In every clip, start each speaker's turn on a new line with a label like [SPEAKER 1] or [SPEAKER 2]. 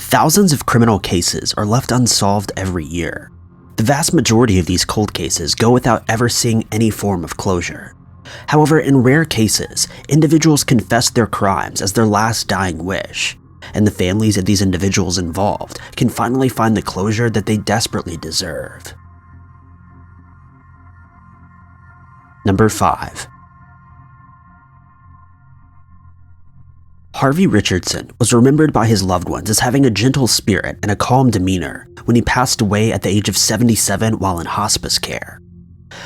[SPEAKER 1] Thousands of criminal cases are left unsolved every year. The vast majority of these cold cases go without ever seeing any form of closure. However, in rare cases, individuals confess their crimes as their last dying wish, and the families of these individuals involved can finally find the closure that they desperately deserve. Number 5. Harvey Richardson was remembered by his loved ones as having a gentle spirit and a calm demeanor when he passed away at the age of 77 while in hospice care.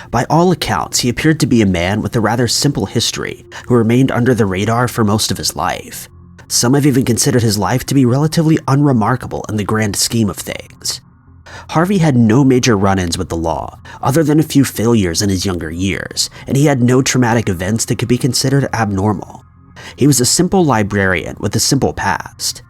[SPEAKER 1] By all accounts, he appeared to be a man with a rather simple history who remained under the radar for most of his life. Some have even considered his life to be relatively unremarkable in the grand scheme of things. Harvey had no major run-ins with the law, other than a few failures in his younger years, and he had no traumatic events that could be considered abnormal. He was a simple librarian with a simple past.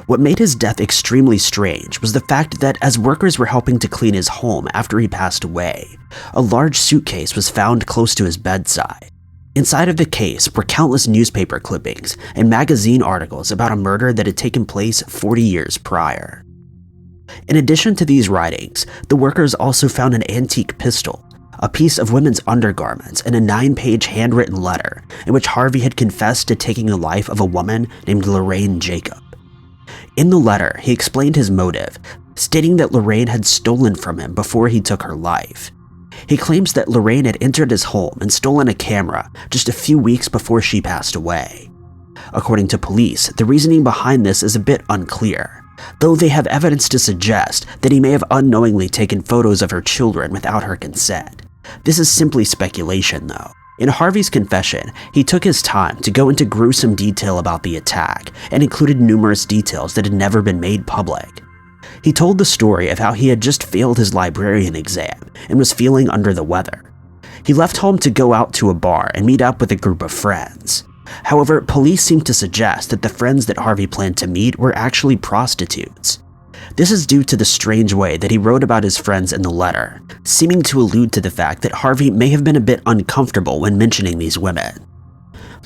[SPEAKER 1] What made his death extremely strange was the fact that as workers were helping to clean his home after he passed away, a large suitcase was found close to his bedside. Inside of the case were countless newspaper clippings and magazine articles about a murder that had taken place 40 years prior. In addition to these writings, the workers also found an antique pistol, a piece of women's undergarments, and a 9-page handwritten letter in which Harvey had confessed to taking the life of a woman named Lorraine Jacob. In the letter, he explained his motive, stating that Lorraine had stolen from him before he took her life. He claims that Lorraine had entered his home and stolen a camera just a few weeks before she passed away. According to police, the reasoning behind this is a bit unclear, though they have evidence to suggest that he may have unknowingly taken photos of her children without her consent. This is simply speculation, though. In Harvey's confession, he took his time to go into gruesome detail about the attack and included numerous details that had never been made public. He told the story of how he had just failed his librarian exam and was feeling under the weather. He left home to go out to a bar and meet up with a group of friends. However, police seemed to suggest that the friends that Harvey planned to meet were actually prostitutes. This is due to the strange way that he wrote about his friends in the letter, seeming to allude to the fact that Harvey may have been a bit uncomfortable when mentioning these women.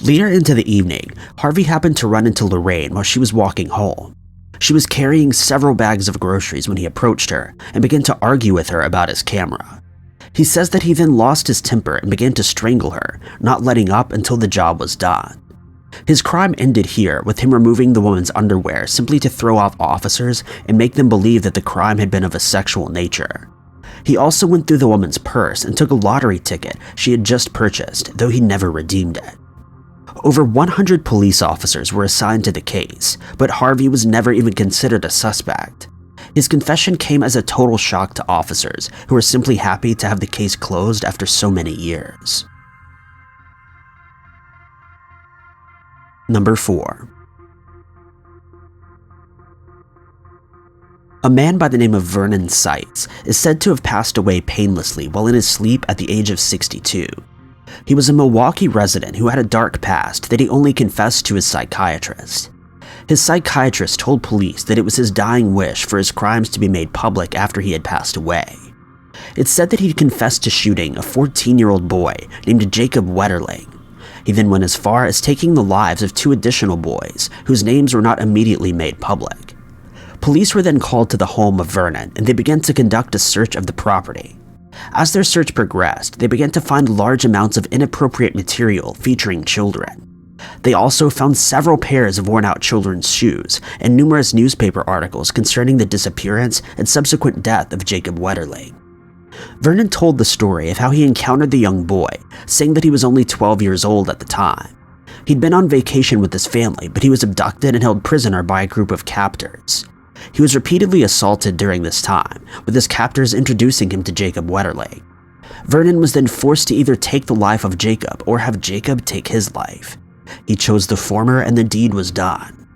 [SPEAKER 1] Later into the evening, Harvey happened to run into Lorraine while she was walking home. She was carrying several bags of groceries when he approached her and began to argue with her about his camera. He says that he then lost his temper and began to strangle her, not letting up until the job was done. His crime ended here with him removing the woman's underwear simply to throw off officers and make them believe that the crime had been of a sexual nature. He also went through the woman's purse and took a lottery ticket she had just purchased, though he never redeemed it. Over 100 police officers were assigned to the case, but Harvey was never even considered a suspect. His confession came as a total shock to officers who were simply happy to have the case closed after so many years. Number 4. A man by the name of Vernon Bates is said to have passed away painlessly while in his sleep at the age of 62. He was a Milwaukee resident who had a dark past that he only confessed to his psychiatrist. His psychiatrist told police that it was his dying wish for his crimes to be made public after he had passed away. It's said that he confessed to shooting a 14-year-old boy named Jacob Wetterling. He then went as far as taking the lives of 2 additional boys whose names were not immediately made public. Police were then called to the home of Vernon and they began to conduct a search of the property. As their search progressed, they began to find large amounts of inappropriate material featuring children. They also found several pairs of worn-out children's shoes and numerous newspaper articles concerning the disappearance and subsequent death of Jacob Wetterling. Vernon told the story of how he encountered the young boy, saying that he was only 12 years old at the time. He'd been on vacation with his family, but he was abducted and held prisoner by a group of captors. He was repeatedly assaulted during this time, with his captors introducing him to Jacob Wetterling. Vernon was then forced to either take the life of Jacob or have Jacob take his life. He chose the former and the deed was done.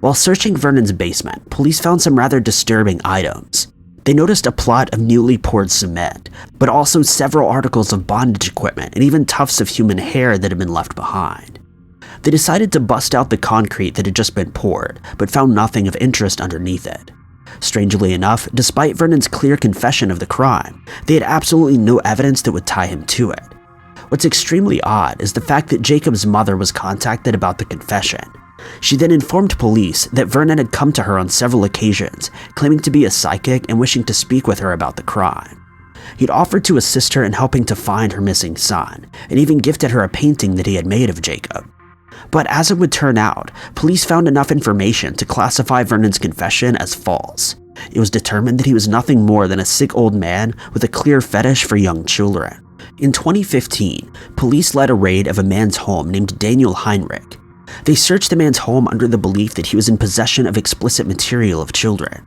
[SPEAKER 1] While searching Vernon's basement, police found some rather disturbing items. They noticed a plot of newly poured cement, but also several articles of bondage equipment and even tufts of human hair that had been left behind. They decided to bust out the concrete that had just been poured, but found nothing of interest underneath it. Strangely enough, despite Vernon's clear confession of the crime, they had absolutely no evidence that would tie him to it. What's extremely odd is the fact that Jacob's mother was contacted about the confession, She then informed police that Vernon had come to her on several occasions, claiming to be a psychic and wishing to speak with her about the crime. He'd offered to assist her in helping to find her missing son, and even gifted her a painting that he had made of Jacob. But as it would turn out, police found enough information to classify Vernon's confession as false. It was determined that he was nothing more than a sick old man with a clear fetish for young children. In 2015, police led a raid of a man's home named Daniel Heinrich. They searched the man's home under the belief that he was in possession of explicit material of children.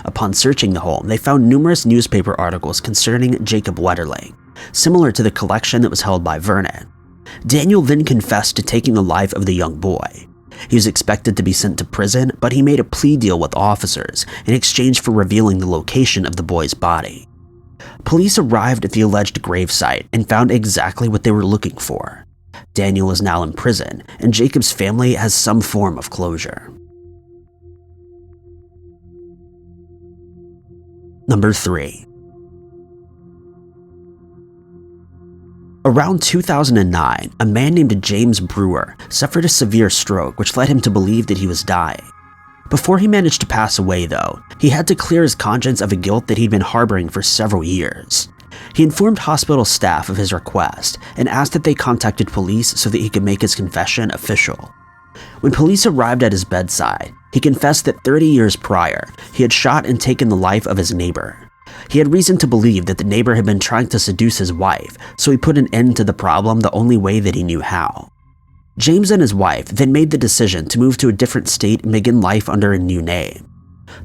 [SPEAKER 1] Upon searching the home, they found numerous newspaper articles concerning Jacob Wetterling, similar to the collection that was held by Vernon. Daniel then confessed to taking the life of the young boy. He was expected to be sent to prison, but he made a plea deal with officers in exchange for revealing the location of the boy's body. Police arrived at the alleged gravesite and found exactly what they were looking for. Daniel is now in prison, and Jacob's family has some form of closure. Number 3. Around 2009, a man named James Brewer suffered a severe stroke which led him to believe that he was dying. Before he managed to pass away, though, he had to clear his conscience of a guilt that he'd been harboring for several years. He informed hospital staff of his request and asked that they contacted police so that he could make his confession official. When police arrived at his bedside, he confessed that 30 years prior, he had shot and taken the life of his neighbor. He had reason to believe that the neighbor had been trying to seduce his wife, so he put an end to the problem the only way that he knew how. James and his wife then made the decision to move to a different state and begin life under a new name.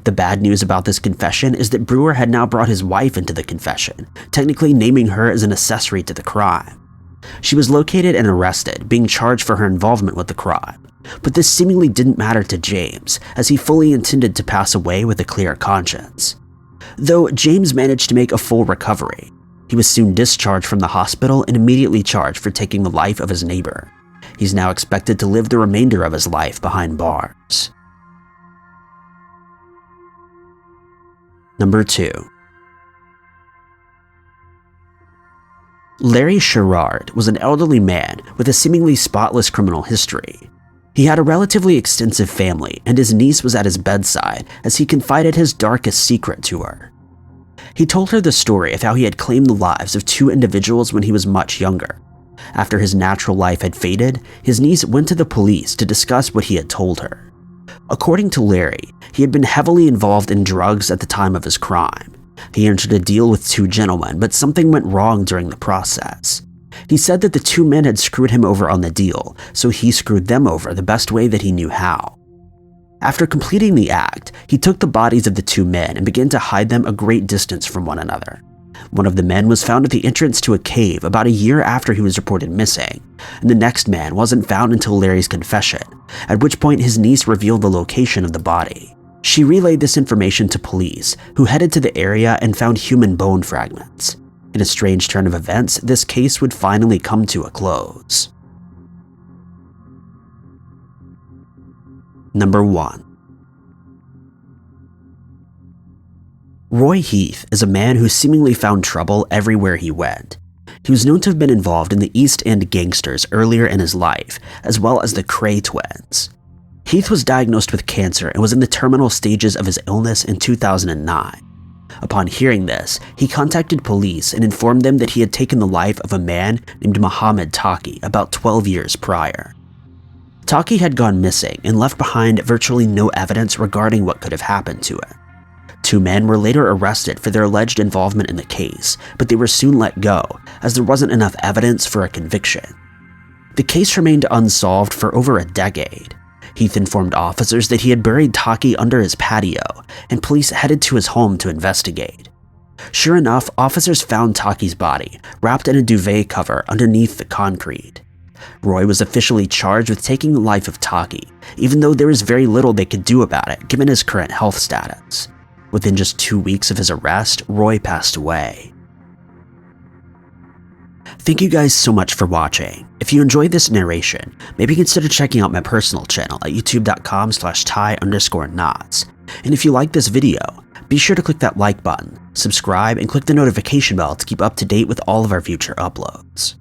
[SPEAKER 1] The bad news about this confession is that Brewer had now brought his wife into the confession, technically naming her as an accessory to the crime. She was located and arrested, being charged for her involvement with the crime. But this seemingly didn't matter to James, as he fully intended to pass away with a clear conscience. Though James managed to make a full recovery, he was soon discharged from the hospital and immediately charged for taking the life of his neighbor. He's now expected to live the remainder of his life behind bars. Number 2. Larry Sherard was an elderly man with a seemingly spotless criminal history. He had a relatively extensive family, and his niece was at his bedside as he confided his darkest secret to her. He told her the story of how he had claimed the lives of 2 individuals when he was much younger. After his natural life had faded, his niece went to the police to discuss what he had told her. According to Larry, he had been heavily involved in drugs at the time of his crime. He entered a deal with 2 gentlemen, but something went wrong during the process. He said that the 2 men had screwed him over on the deal, so he screwed them over the best way that he knew how. After completing the act, he took the bodies of the 2 men and began to hide them a great distance from one another. One of the men was found at the entrance to a cave about a year after he was reported missing, and the next man wasn't found until Larry's confession, at which point his niece revealed the location of the body. She relayed this information to police, who headed to the area and found human bone fragments. In a strange turn of events, this case would finally come to a close. Number 1. Roy Heath is a man who seemingly found trouble everywhere he went. He was known to have been involved in the East End gangsters earlier in his life, as well as the Cray twins. Heath was diagnosed with cancer and was in the terminal stages of his illness in 2009. Upon hearing this, he contacted police and informed them that he had taken the life of a man named Mohammed Taki about 12 years prior. Taki had gone missing and left behind virtually no evidence regarding what could have happened to him. 2 men were later arrested for their alleged involvement in the case, but they were soon let go as there wasn't enough evidence for a conviction. The case remained unsolved for over a decade. Heath informed officers that he had buried Taki under his patio, and police headed to his home to investigate. Sure enough, officers found Taki's body, wrapped in a duvet cover underneath the concrete. Roy was officially charged with taking the life of Taki, even though there was very little they could do about it given his current health status. Within just 2 weeks of his arrest, Roy passed away. Thank you guys so much for watching. If you enjoyed this narration, maybe consider checking out my personal channel at youtube.com/ty_knots. And if you like this video, be sure to click that like button, subscribe, and click the notification bell to keep up to date with all of our future uploads.